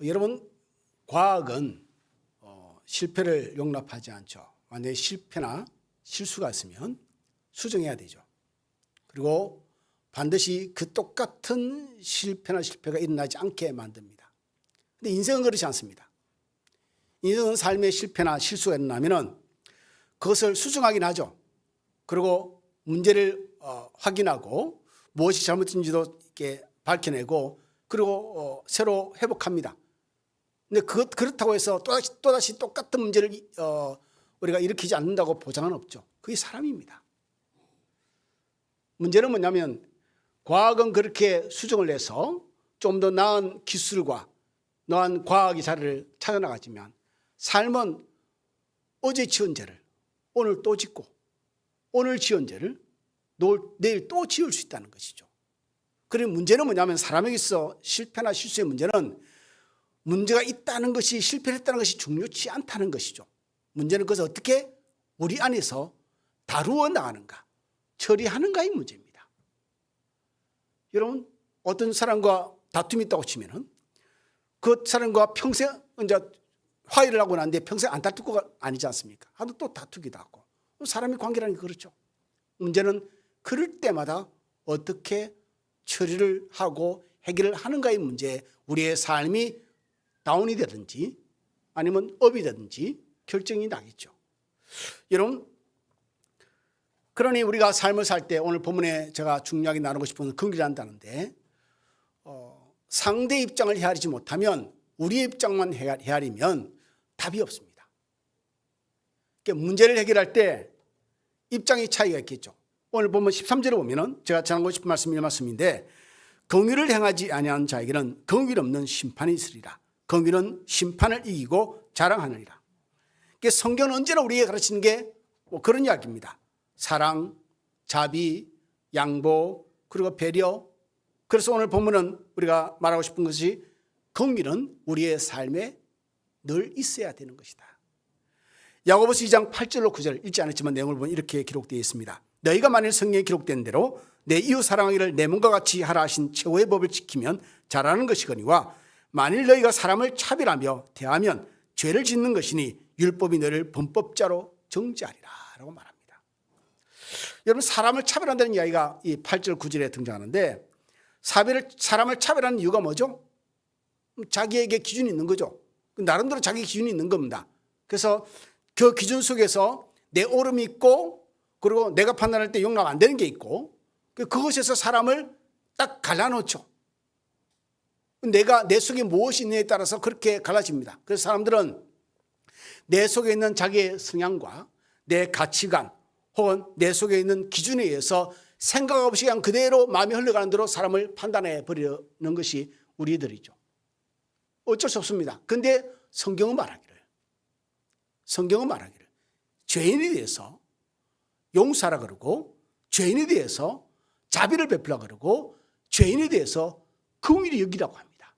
여러분, 과학은 실패를 용납하지 않죠. 만약에 실패나 실수가 있으면 수정해야 되죠. 그리고 반드시 그 똑같은 실패나 실패가 일어나지 않게 만듭니다. 근데 인생은 그렇지 않습니다. 인생은 삶의 실패나 실수가 일어나면 그것을 수정하긴 하죠. 그리고 문제를 확인하고 무엇이 잘못된지도 이렇게 밝혀내고 그리고 새로 회복합니다. 근데 그렇다고 해서 또다시 똑같은 문제를 우리가 일으키지 않는다고 보장은 없죠. 그게 사람입니다. 문제는 뭐냐면 과학은 그렇게 수정을 해서 좀 더 나은 기술과 나은 과학의 자리를 찾아나가지만 삶은 어제 지은 죄를 오늘 또 짓고 오늘 지은 죄를 내일 또 지을 수 있다는 것이죠. 그리고 문제는 뭐냐면 사람에게 있어 실패나 실수의 문제는 문제가 있다는 것이 실패를 했다는 것이 중요치 않다는 것이죠. 문제는 그것을 어떻게 우리 안에서 다루어 나가는가, 처리하는가의 문제입니다. 여러분, 어떤 사람과 다툼이 있다고 치면은 그 사람과 평생 이제 화해를 하고 난데 평생 안 다툴 거가 아니지 않습니까? 하도 또 다투기도 하고. 사람의 관계라는 게 그렇죠. 문제는 그럴 때마다 어떻게 처리를 하고 해결을 하는가의 문제에 우리의 삶이 다운이 되든지 아니면 업이 되든지 결정이 나겠죠. 여러분, 그러니 우리가 삶을 살 때 오늘 본문에 제가 중요하게 나누고 싶은 긍휼한다는데 상대 입장을 헤아리지 못하면 우리의 입장만 헤아리면 답이 없습니다. 그러니까 문제를 해결할 때 입장의 차이가 있겠죠. 오늘 보면 13절에 보면은 제가 전하고 싶은 말씀이 이 말씀인데 긍휼을 행하지 아니하는 자에게는 긍휼 없는 심판이 있으리라. 긍휼은 심판을 이기고 자랑하느니라. 그러니까 성경은 언제나 우리에게 가르치는 게 그런 이야기입니다. 사랑, 자비, 양보, 그리고 배려. 그래서 오늘 본문은 우리가 말하고 싶은 것이 긍휼은 우리의 삶에 늘 있어야 되는 것이다. 야고보서 2장 8절로 9절 읽지 않았지만 내용을 보면 이렇게 기록되어 있습니다. 너희가 만일 성경에 기록된 대로 내 이웃 사랑하기를 내 몸과 같이 하라 하신 최후의 법을 지키면 잘하는 것이거니와 만일 너희가 사람을 차별하며 대하면 죄를 짓는 것이니 율법이 너희를 범법자로 정죄하리라 라고 말합니다. 여러분, 사람을 차별한다는 이야기가 이 8절 9절에 등장하는데 사람을 차별하는 이유가 뭐죠? 자기에게 기준이 있는 거죠. 나름대로 자기 기준이 있는 겁니다. 그래서 그 기준 속에서 내 옳음이 있고 그리고 내가 판단할 때 용납 안 되는 게 있고 그것에서 사람을 딱 갈라놓죠. 내 속에 무엇이 있느냐에 따라서 그렇게 갈라집니다. 그래서 사람들은 내 속에 있는 자기의 성향과 내 가치관 혹은 내 속에 있는 기준에 의해서 생각 없이 그냥 그대로 마음이 흘러가는 대로 사람을 판단해 버리는 것이 우리들이죠. 어쩔 수 없습니다. 그런데 성경은 말하기를 죄인에 대해서 용서하라 그러고 죄인에 대해서 자비를 베풀라 그러고 죄인에 대해서 긍휼히 여기라고 합니다.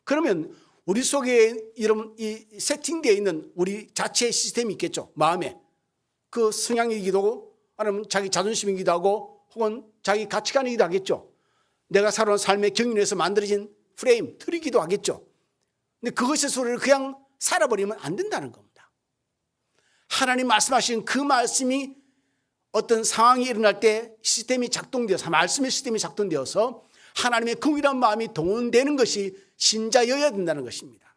그러면 우리 속에 이런 이 세팅되어 있는 우리 자체의 시스템이 있겠죠. 마음에 그 성향이기도 하고 아니면 자기 자존심이기도 하고 혹은 자기 가치관이기도 하겠죠. 내가 살아온 삶의 경륜에서 만들어진 프레임, 틀이기도 하겠죠. 근데 그것에서 우리를 그냥 살아버리면 안 된다는 겁니다. 하나님 말씀하신 그 말씀이 어떤 상황이 일어날 때 시스템이 작동되어서 말씀의 시스템이 작동되어서 하나님의 긍휼한 마음이 동원되는 것이 신자여야 된다는 것입니다.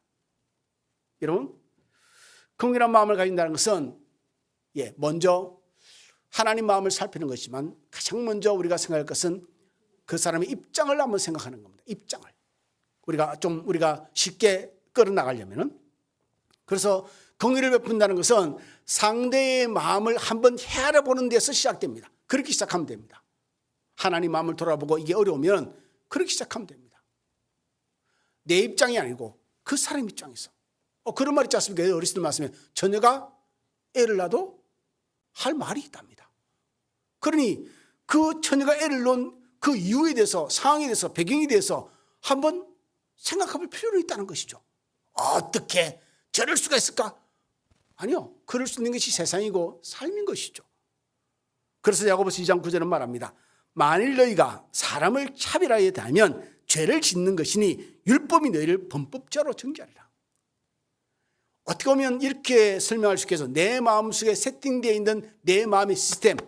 여러분, 긍휼한 마음을 가진다는 것은 먼저 하나님 마음을 살피는 것이지만 가장 먼저 우리가 생각할 것은 그 사람의 입장을 한번 생각하는 겁니다. 입장을 우리가 쉽게 끌어나가려면은 그래서 긍휼을 베푼다는 것은 상대의 마음을 한번 헤아려 보는 데서 시작됩니다. 그렇게 시작하면 됩니다. 하나님 마음을 돌아보고 이게 어려우면 그렇게 시작하면 됩니다. 내 입장이 아니고 그 사람 입장에서 그런 말 있지 않습니까? 어르신들 말씀에 처녀가 애를 낳아도 할 말이 있답니다. 그러니 그 처녀가 애를 낳은 그 이유에 대해서 상황에 대해서 배경에 대해서 한번 생각해 볼 필요는 있다는 것이죠. 어떻게 저럴 수가 있을까? 아니요. 그럴 수 있는 것이 세상이고 삶인 것이죠. 그래서 야고보서 2장 9절은 말합니다. 만일 너희가 사람을 차별하여 대하면 죄를 짓는 것이니 율법이 너희를 범법자로 정죄하리라. 어떻게 보면 이렇게 설명할 수 있겠어. 내 마음속에 세팅되어 있는 내 마음의 시스템,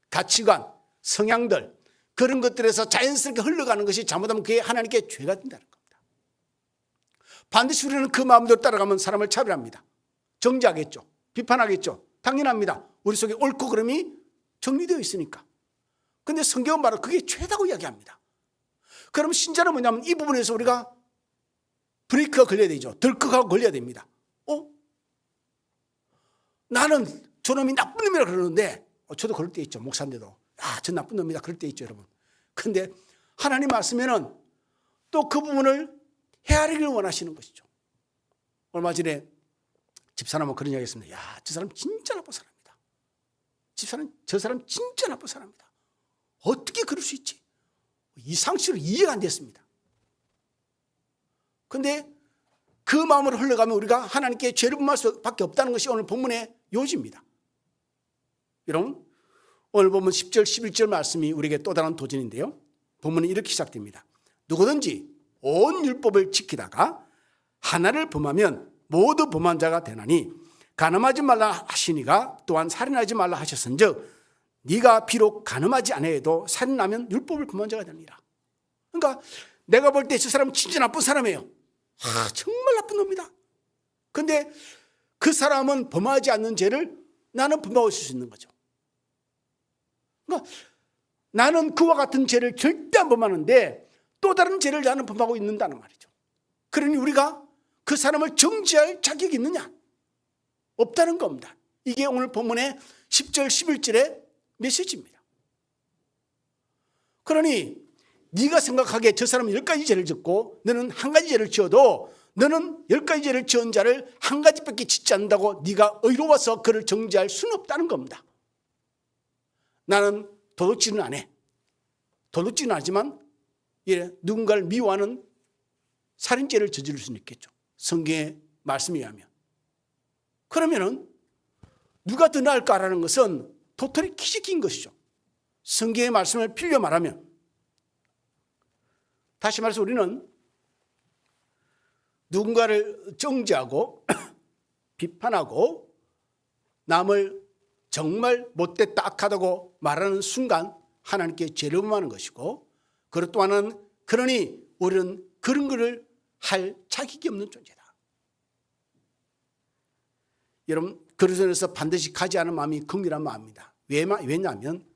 가치관, 성향들, 그런 것들에서 자연스럽게 흘러가는 것이 잘못하면 그게 하나님께 죄가 된다는 겁니다. 반드시 우리는 그 마음대로 따라가면 사람을 차별합니다. 정죄하겠죠. 비판하겠죠. 당연합니다. 우리 속에 옳고 그름이 정리되어 있으니까. 그런데 성경은 바로 그게 죄다고 이야기합니다. 그럼 신자는 뭐냐면 이 부분에서 우리가 브레이크가 걸려야 되죠. 덜컥하고 걸려야 됩니다. 나는 저놈이 나쁜 놈이라 그러는데 저도 그럴 때 있죠. 목사인데도 저 나쁜 놈이다 그럴 때 있죠, 여러분. 그런데 하나님 말씀에는 또 그 부분을 헤아리기를 원하시는 것이죠. 얼마 전에 집사람은 그런 이야기 했습니다. 저 사람 진짜 나쁜 사람이다. 저 사람 진짜 나쁜 사람이다. 어떻게 그럴 수 있지? 이 상식으로 이해가 안 됐습니다. 그런데 그 마음으로 흘러가면 우리가 하나님께 죄를 범할 수밖에 없다는 것이 오늘 본문의 요지입니다. 여러분, 오늘 본문 10절 11절 말씀이 우리에게 또 다른 도전인데요. 본문은 이렇게 시작됩니다. 누구든지 온 율법을 지키다가 하나를 범하면 모두 범한 자가 되나니 간음하지 말라 하시니가 또한 살인하지 말라 하셨은즉 네가 비록 간음하지 않아도 살인하면 율법을 범한 자가 되니라. 그러니까 내가 볼 때 저 사람은 진짜 나쁜 사람이에요. 정말 나쁜 놈이다. 그런데 그 사람은 범하지 않는 죄를 나는 범하고 있을 수 있는 거죠. 그러니까 나는 그와 같은 죄를 절대 안 범하는데 또 다른 죄를 나는 범하고 있는다는 말이죠. 그러니 우리가 그 사람을 정죄할 자격이 있느냐? 없다는 겁니다. 이게 오늘 본문의 10절 11절의 메시지입니다. 그러니 네가 생각하기에 저 사람은 10가지 죄를 짓고 너는 한 가지 죄를 지어도 너는 10가지 죄를 지은 자를 한 가지밖에 짓지 않는다고 네가 의로워서 그를 정죄할 수는 없다는 겁니다. 나는 도둑질은 안 해. 도둑질은 하지만 누군가를 미워하는 살인죄를 저지를 수는 있겠죠. 성경의 말씀에 의하면. 그러면은 누가 더 나을까라는 것은 도토리 키즈기인 것이죠. 성경의 말씀을 빌려 말하면. 다시 말해서 우리는 누군가를 정죄하고 비판하고 남을 정말 못됐다 악하다고 말하는 순간 하나님께 죄를 범하는 것이고, 그것 또한은 그러니 우리는 그런 것을 할 자격이 없는 존재다. 여러분, 그래서 반드시 가지 않은 마음이 긍휼한 마음입니다. 왜냐하면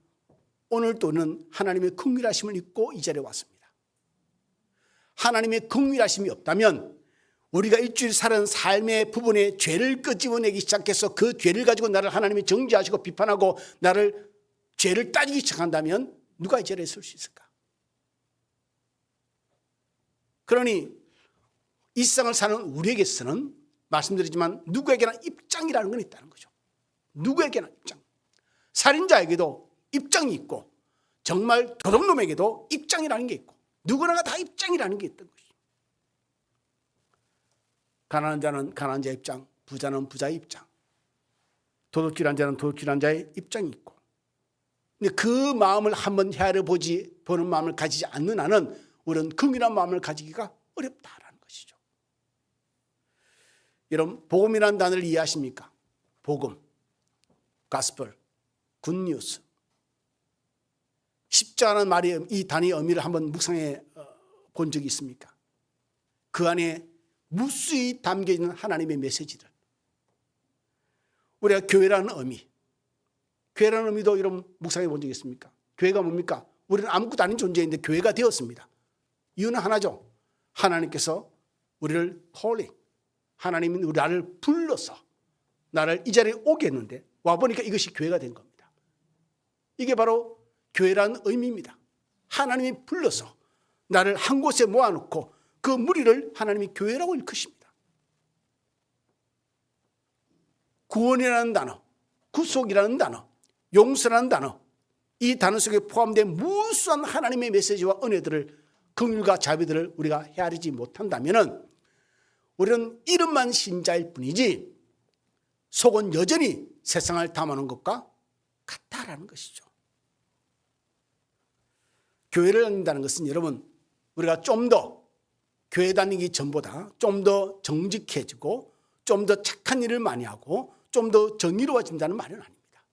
오늘도 우리는 하나님의 긍휼하심을 잊고 이 자리에 왔습니다. 하나님의 긍휼하심이 없다면 우리가 일주일 사는 삶의 부분에 죄를 끄집어내기 시작해서 그 죄를 가지고 나를 하나님이 정죄하시고 비판하고 나를 죄를 따지기 시작한다면 누가 이 자리에 설 수 있을까? 그러니 이 세상을 사는 우리에게서는 말씀드리지만 누구에게나 입장이라는 건 있다는 거죠. 누구에게나 입장. 살인자에게도 입장이 있고 정말 도둑놈에게도 입장이라는 게 있고 누구나 다 입장이라는 게 있던 것이죠. 가난한 자는 가난한 자의 입장, 부자는 부자의 입장, 도둑질한 자는 도둑질한 자의 입장이 있고, 근데 그 마음을 한번 헤아려 보는 마음을 가지지 않는 한은 우리는 긍휼한 마음을 가지기가 어렵다라는 것이죠. 여러분, 복음이라는 단어를 이해하십니까? 복음, 가스펠, 굿뉴스. 십자가라는 말이 이 단어의 의미를 한번 묵상해 본 적이 있습니까? 그 안에 무수히 담겨 있는 하나님의 메시지들. 우리가 교회라는 의미, 교회라는 의미도 여러분 묵상해 본 적이 있습니까? 교회가 뭡니까? 우리는 아무것도 아닌 존재인데 교회가 되었습니다. 이유는 하나죠. 하나님께서 우리를 calling, 하나님은 나를 불러서 나를 이 자리에 오게 했는데 와보니까 이것이 교회가 된 겁니다. 이게 바로 교회라는 의미입니다. 하나님이 불러서 나를 한 곳에 모아놓고 그 무리를 하나님이 교회라고 일컫습니다. 구원이라는 단어, 구속이라는 단어, 용서라는 단어, 이 단어 속에 포함된 무수한 하나님의 메시지와 은혜들을, 긍휼과 자비들을 우리가 헤아리지 못한다면 우리는 이름만 신자일 뿐이지 속은 여전히 세상을 담아놓은 것과 같다라는 것이죠. 교회를 다닌다는 것은 여러분 우리가 좀 더 교회 다니기 전보다 좀 더 정직해지고 좀 더 착한 일을 많이 하고 좀 더 정의로워진다는 말은 아닙니다.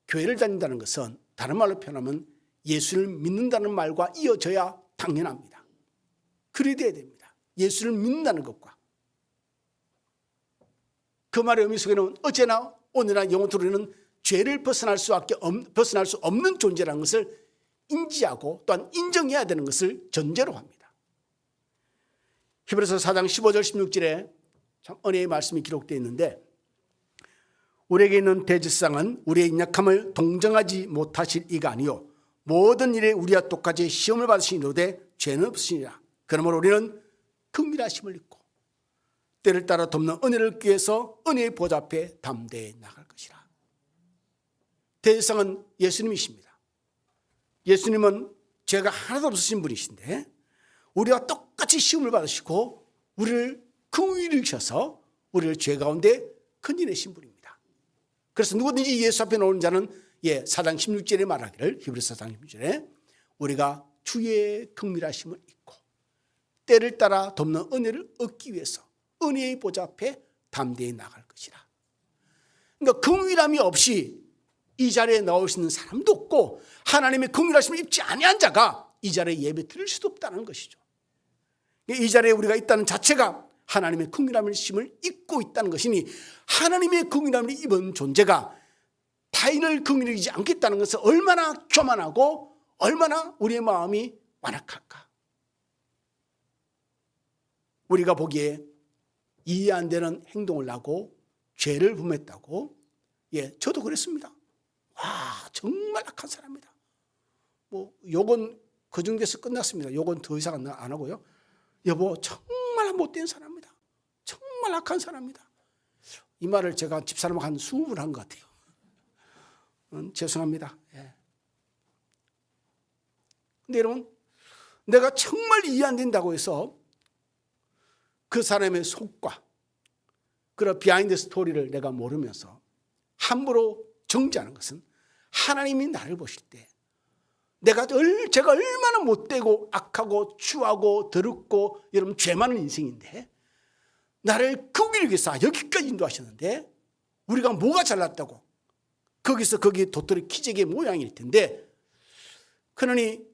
교회를 다닌다는 것은 다른 말로 표현하면 예수를 믿는다는 말과 이어져야 당연합니다. 그래야 됩니다. 예수를 믿는다는 것과 그 말의 의미 속에는 어제나 오늘이나 영원토록 우리는 죄를 벗어날 수 없는 존재라는 것을 인지하고 또한 인정해야 되는 것을 전제로 합니다. 히브리서 4장 15절 16절에 참 은혜의 말씀이 기록되어 있는데 우리에게 있는 대제사장은 우리의 인약함을 동정하지 못하실 이가 아니요 모든 일에 우리와 똑같이 시험을 받으시노되 죄는 없으시니라. 그러므로 우리는 긍휼하심을 입고 때를 따라 돕는 은혜를 얻기 위해서 은혜의 보좌 앞에 담대히 나갈 것이라. 대제사장은 예수님이십니다. 예수님은 죄가 하나도 없으신 분이신데 우리와 똑같이 시험을 받으시고 우리를 긍휼히 여기셔서 우리를 죄 가운데 건져내신 분입니다. 그래서 누구든지 예수 앞에 나오는 자는 4장 16절에 말하기를 히브리서 4장 16절에 우리가 주의 긍휼하심을 입고 때를 따라 돕는 은혜를 얻기 위해서 은혜의 보좌 앞에 담대히 나갈 것이라. 그러니까 긍휼함이 없이 이 자리에 나올 수 있는 사람도 없고 하나님의 긍휼하심을 입지 아니한 자가 이 자리에 예배 드릴 수도 없다는 것이죠. 이 자리에 우리가 있다는 자체가 하나님의 긍휼함을 입고 있다는 것이니 하나님의 긍휼함을 입은 존재가 타인을 긍휼히 여기지 않겠다는 것은 얼마나 교만하고 얼마나 우리의 마음이 완악할까. 우리가 보기에 이해 안 되는 행동을 하고 죄를 범했다고 저도 그랬습니다. 와 정말 악한 사람이다. 욕은 그 정도에서 끝났습니다. 욕은 더 이상 안 하고요. 여보 정말 못된 사람이다. 정말 악한 사람이다. 이 말을 제가 집사람하고 한 20번 한 것 같아요. 죄송합니다. 근데 여러분 내가 정말 이해 안 된다고 해서 그 사람의 속과 그런 비하인드 스토리를 내가 모르면서 함부로 정죄하는 것은 하나님이 나를 보실 때 제가 얼마나 못되고 악하고 추하고 더럽고 여러분 죄 많은 인생인데 나를 긍휼히 여기서 여기까지 인도하셨는데 우리가 뭐가 잘났다고 거기서 거기 도토리 키재기의 모양일 텐데 그러니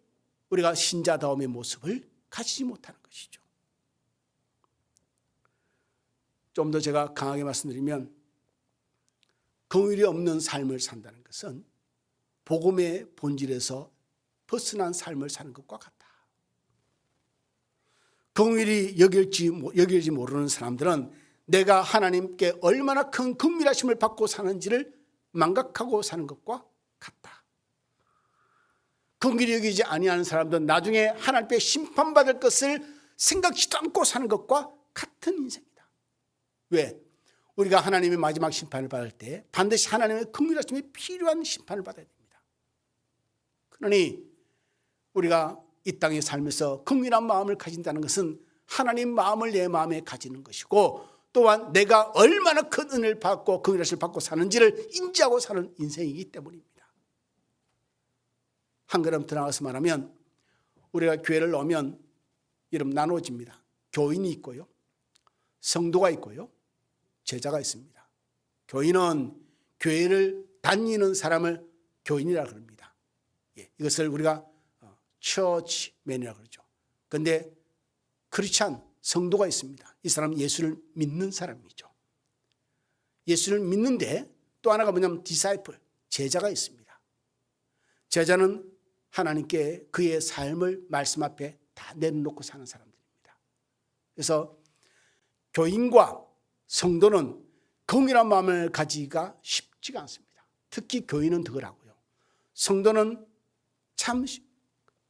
우리가 신자다움의 모습을 가지지 못하는 것이죠. 좀 더 제가 강하게 말씀드리면 긍휼이 없는 삶을 산다는 것은 복음의 본질에서 벗어난 삶을 사는 것과 같다. 긍휼히 여길지 모르는 사람들은 내가 하나님께 얼마나 큰 긍휼하심을 받고 사는지를 망각하고 사는 것과 같다. 긍휼히 여기지 아니하는 사람들은 나중에 하나님께 심판받을 것을 생각지도 않고 사는 것과 같은 인생이다. 왜? 우리가 하나님의 마지막 심판을 받을 때 반드시 하나님의 긍휼하심이 필요한 심판을 받아야 됩니다. 그러니 우리가 이 땅에 살면서 긍휼한 마음을 가진다는 것은 하나님 마음을 내 마음에 가지는 것이고 또한 내가 얼마나 큰 은혜를 받고 긍휼하심을 받고 사는지를 인지하고 사는 인생이기 때문입니다. 한 걸음 더 나가서 말하면 우리가 교회를 오면 이름 나눠집니다. 교인이 있고요. 성도가 있고요. 제자가 있습니다. 교인은 교회를 다니는 사람을 교인이라고 합니다. 이것을 우리가 처치맨이라고 그러죠. 그런데 크리스찬 성도가 있습니다. 이 사람은 예수를 믿는 사람이죠. 예수를 믿는데 또 하나가 뭐냐면 디사이플, 제자가 있습니다. 제자는 하나님께 그의 삶을 말씀 앞에 다 내놓고 사는 사람들입니다. 그래서 교인과 성도는 긍휼한 마음을 가지기가 쉽지가 않습니다. 특히 교인은 더 그러고요. 성도는 참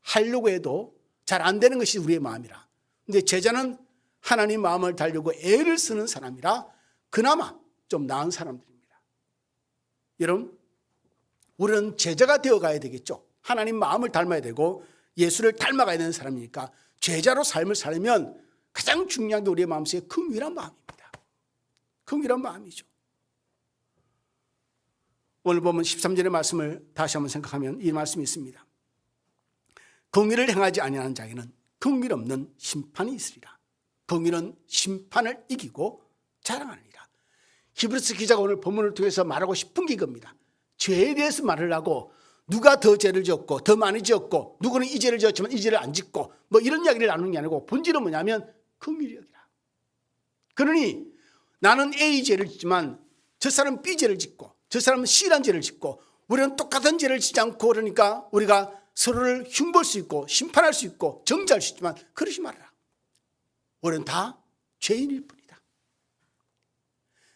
하려고 해도 잘 안 되는 것이 우리의 마음이라. 근데 제자는 하나님 마음을 달려고 애를 쓰는 사람이라 그나마 좀 나은 사람들입니다. 여러분, 우리는 제자가 되어가야 되겠죠. 하나님 마음을 닮아야 되고 예수를 닮아가야 되는 사람이니까 제자로 삶을 살려면 가장 중요한 게 우리의 마음속에 긍휼한 마음입니다. 긍휼한 마음이죠. 오늘 보면 13절의 말씀을 다시 한번 생각하면 이 말씀이 있습니다. 공의를 행하지 아니하는 자에게는 긍휼없는 심판이 있으리라. 공의는 심판을 이기고 자랑하느니라. 히브리서 기자가 오늘 본문을 통해서 말하고 싶은 게 이겁니다. 죄에 대해서 말을 하고 누가 더 죄를 지었고 더 많이 지었고 누구는 이 죄를 지었지만 이 죄를 안 짓고 뭐 이런 이야기를 나누는 게 아니고 본질은 뭐냐면 긍휼히 여기라. 그러니 나는 A 죄를 짓지만 저 사람은 B 죄를 짓고 저 사람은 C라는 죄를 짓고 우리는 똑같은 죄를 짓지 않고 그러니까 우리가 서로를 흉볼 수 있고 심판할 수 있고 정죄할 수 있지만 그러지 말아라. 우리는 다 죄인일 뿐이다.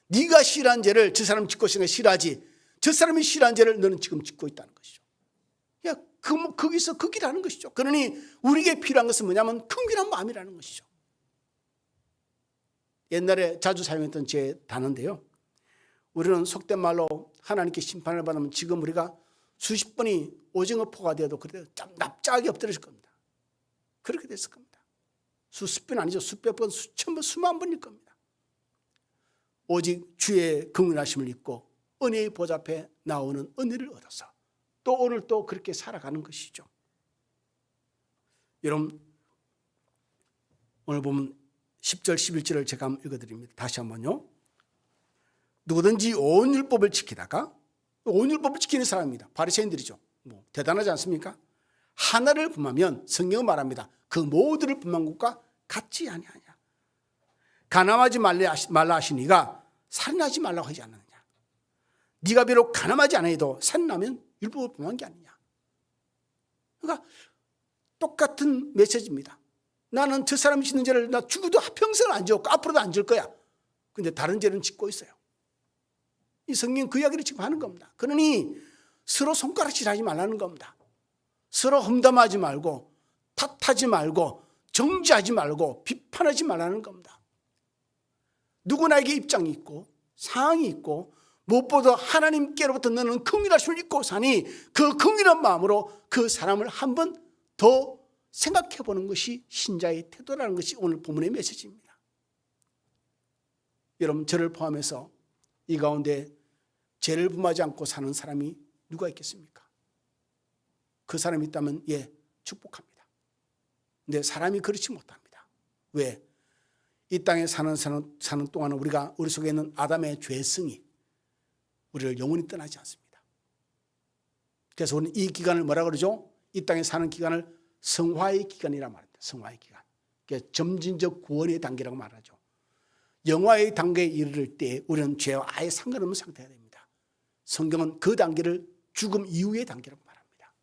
네가 싫어한 죄를 저 사람이 짓고 있으니까 싫어하지 저 사람이 싫어한 죄를 너는 지금 짓고 있다는 것이죠. 야, 거기서 극이라는 것이죠. 그러니 우리에게 필요한 것은 뭐냐면 긍휼한 마음이라는 것이죠. 옛날에 자주 사용했던 제 단어인데요. 우리는 속된 말로 하나님께 심판을 받으면 지금 우리가 수십 번이 오징어 포가 되어도 그래도 납작하게 엎드려질 겁니다. 그렇게 됐을 겁니다. 수십 번 아니죠. 수백 번, 수천 번, 수만 번일 겁니다. 오직 주의 긍휼하심을 입고 은혜의 보좌 앞에 나오는 은혜를 얻어서 또 오늘 또 그렇게 살아가는 것이죠. 여러분 오늘 보면 10절 11절을 제가 한번 읽어드립니다. 다시 한번요. 누구든지 온 율법을 지키다가 온 율법을 지키는 사람입니다. 바리새인들이죠. 뭐 대단하지 않습니까? 하나를 범하면 성경은 말합니다. 그 모두를 범한 것과 같지 아니하냐. 가늠하지 말라 하시니가 살인하지 말라고 하지 않느냐. 네가 비록 가늠하지 않아도 살인하면 율법을 범한 게 아니냐. 그러니까 똑같은 메시지입니다. 나는 저 사람이 짓는 죄를 나 죽어도 평생을 안 지었고 앞으로도 안 지을 거야. 그런데 다른 죄는 짓고 있어요. 이 성경 그 이야기를 지금 하는 겁니다. 그러니 서로 손가락질하지 말라는 겁니다. 서로 험담하지 말고 탓하지 말고 정죄하지 말고 비판하지 말라는 겁니다. 누구나에게 입장이 있고 상황이 있고 무엇보다 하나님께로부터 너는 긍휼하심을 입고 사니 그 긍휼한 마음으로 그 사람을 한 번 더 생각해 보는 것이 신자의 태도라는 것이 오늘 본문의 메시지입니다. 여러분 저를 포함해서 이 가운데 죄를 범하지 않고 사는 사람이 누가 있겠습니까? 그 사람이 있다면 예, 축복합니다. 근데 사람이 그렇지 못합니다. 왜? 이 땅에 사는 동안은 우리 속에 있는 아담의 죄성이 우리를 영원히 떠나지 않습니다. 그래서 우리는 이 기간을 뭐라 그러죠? 이 땅에 사는 기간을 성화의 기간이라 말합니다. 성화의 기간. 점진적 구원의 단계라고 말하죠. 영화의 단계에 이르를 때 우리는 죄와 아예 상관없는 상태가 됩니다. 성경은 그 단계를 죽음 이후의 단계라고 말합니다.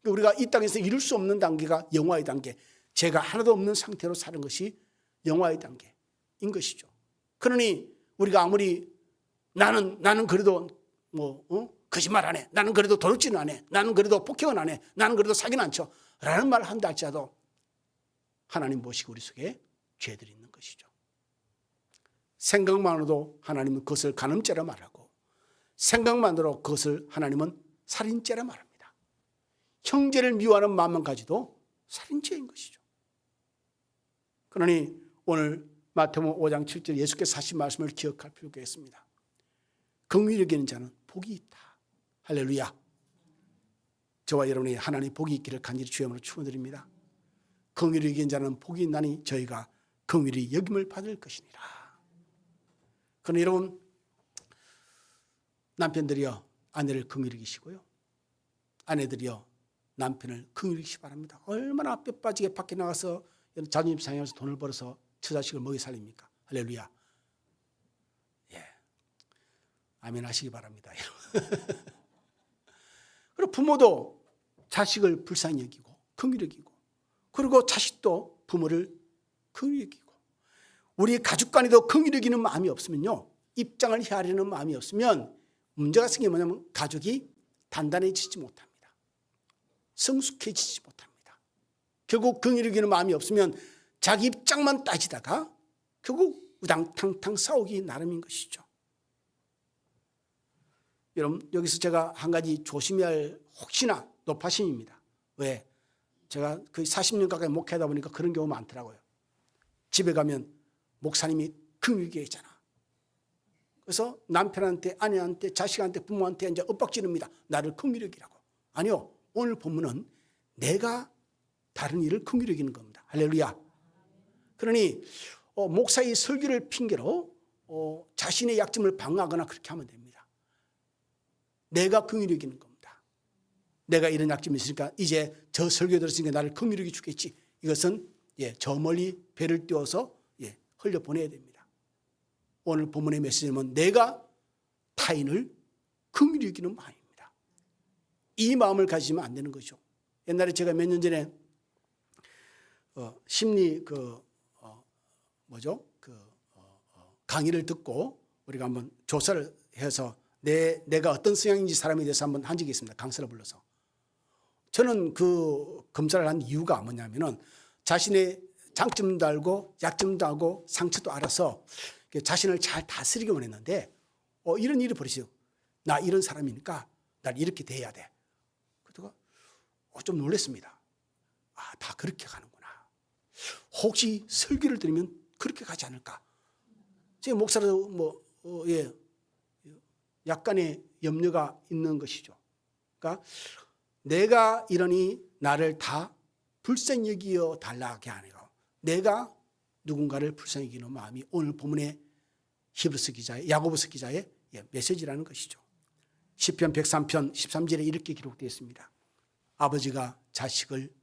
우리가 이 땅에서 이룰 수 없는 단계가 영화의 단계, 죄가 하나도 없는 상태로 사는 것이 영화의 단계인 것이죠. 그러니 우리가 아무리 나는 그래도 거짓말 안 해. 나는 그래도 도둑질은 안 해. 나는 그래도 폭행은 안 해. 나는 그래도 사기는 안 쳐. 라는 말을 한다 할지라도 하나님 보시고 우리 속에 죄들이 있는 것이죠. 생각만으로도 하나님은 그것을 간음죄라 말하고 생각만으로 그것을 하나님은 살인죄라 말합니다. 형제를 미워하는 마음만 가지도 살인죄인 것이죠. 그러니 오늘 마태복음 5장 7절 예수께서 하신 말씀을 기억할 필요가 있습니다. 긍휼히 여기는 자는 복이 있다. 할렐루야. 저와 여러분이 하나님 복이 있기를 간절히 주의 이름으로 축원드립니다. 긍휼히 여기는 자는 복이 있나니 저희가 긍휼히 여김을 받을 것이니라. 그러나 여러분 남편들이여 아내를 긍휼히 여기시고요. 아내들이여 남편을 긍휼히 여기시기 바랍니다. 얼마나 뼈 빠지게 밖에 나가서 자존심 상해서 돈을 벌어서 처자식을 먹여 살립니까? 할렐루야. 예, 아멘 하시기 바랍니다. 그리고 부모도 자식을 불쌍히 여기고 긍휼히 여기고 그리고 자식도 부모를 긍휼히 여기고 우리 가족 간에도 긍휼히 여기는 마음이 없으면요. 입장을 헤아리는 마음이 없으면 문제가 생기면 뭐냐면 가족이 단단해지지 못합니다. 성숙해지지 못합니다. 결국 긍휼히 여기는 마음이 없으면 자기 입장만 따지다가 결국 우당탕탕 싸우기 나름인 것이죠. 여러분 여기서 제가 한 가지 조심해야 할 혹시나 노파심입니다. 왜? 제가 거의 40년 가까이 목회하다 보니까 그런 경우 많더라고요. 집에 가면 목사님이 긍휼히 얘기잖아. 그래서 남편한테 아내한테 자식한테 부모한테 이제 엇박지릅니다. 나를 긍휼히 여기라고. 아니요. 오늘 본문은 내가 다른 일을 긍휼히 여기는 겁니다. 할렐루야. 그러니 목사의 설교를 핑계로 자신의 약점을 방어하거나 그렇게 하면 됩니다. 내가 긍휼히 여기는 겁니다. 내가 이런 약점이 있으니까 이제 저 설교 들었으니까 나를 긍휼히 여기 주겠지. 이것은 저 멀리 배를 띄워서 흘려보내야 됩니다. 오늘 본문의 메시지는 내가 타인을 긍휼히 여기는 마음입니다. 이 마음을 가지면 안 되는 거죠. 옛날에 제가 몇 년 전에 심리 강의를 듣고 우리가 한번 조사를 해서 내가 어떤 성향인지 사람에 대해서 한번 한 적이 있습니다. 강사를 불러서. 저는 그 검사를 한 이유가 뭐냐면은 자신의 장점도 알고 약점도 알고 상처도 알아서 자신을 잘 다스리기 원했는데 이런 일이 벌어져요. 나 이런 사람이니까 날 이렇게 대해야 돼. 그러다가 좀 놀랐습니다. 다 그렇게 가는구나. 혹시 설교를 들으면 그렇게 가지 않을까? 제가 목사로 약간의 염려가 있는 것이죠. 그러니까 내가 이러니 나를 다 불쌍히 여기어 달라게 아니고 내가 누군가를 불쌍히 여기는 마음이 오늘 본문의 히브리서 기자의 야고보서 기자의 메시지라는 것이죠. 시편 103편 13절에 이렇게 기록되어 있습니다. 아버지가 자식을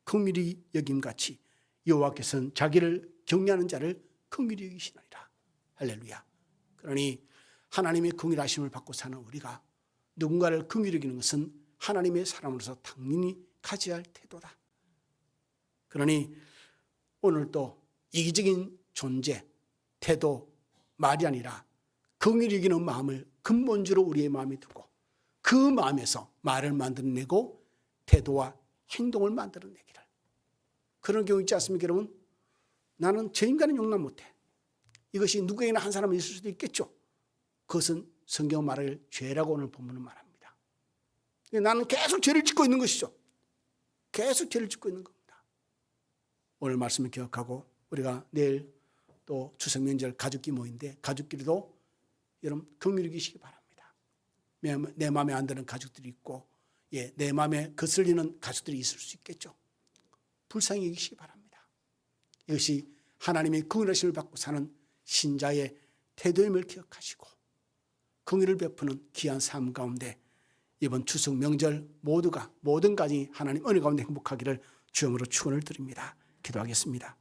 긍휼히 여김같이 여호와께서는 자기를 경외하는 자를 긍휼히 여기시나이다. 할렐루야. 그러니 하나님의 긍휼하심을 받고 사는 우리가 누군가를 긍휼히 여기는 것은 하나님의 사람으로서 당연히 가져야 할 태도다. 그러니 오늘도 이기적인 존재, 태도, 말이 아니라 긍휼히 여기는 마음을 근본적으로 우리의 마음에 두고 그 마음에서 말을 만들어내고 태도와 행동을 만들어내기를. 그런 경우 있지 않습니까, 여러분? 나는 저 인간은 용납 못해. 이것이 누구에게나 한 사람은 있을 수도 있겠죠. 그것은 성경 말할 죄라고 오늘 본문은 말합니다. 나는 계속 죄를 짓고 있는 것이죠. 계속 죄를 짓고 있는 겁니다. 오늘 말씀을 기억하고 우리가 내일 또 추석 명절 가족끼리 모인데 가족끼리도 여러분 긍휼히 여기시기 바랍니다. 내 마음에 안 드는 가족들이 있고 내 마음에 거슬리는 가족들이 있을 수 있겠죠. 불쌍히 여기시기 바랍니다. 이것이 하나님의 긍휼하심을 받고 사는 신자의 태도임을 기억하시고 긍휼을 베푸는 귀한 삶 가운데 이번 추석 명절 모든 가정이 하나님 은혜 가운데 행복하기를 주님으로 축원을 드립니다. 기도하겠습니다.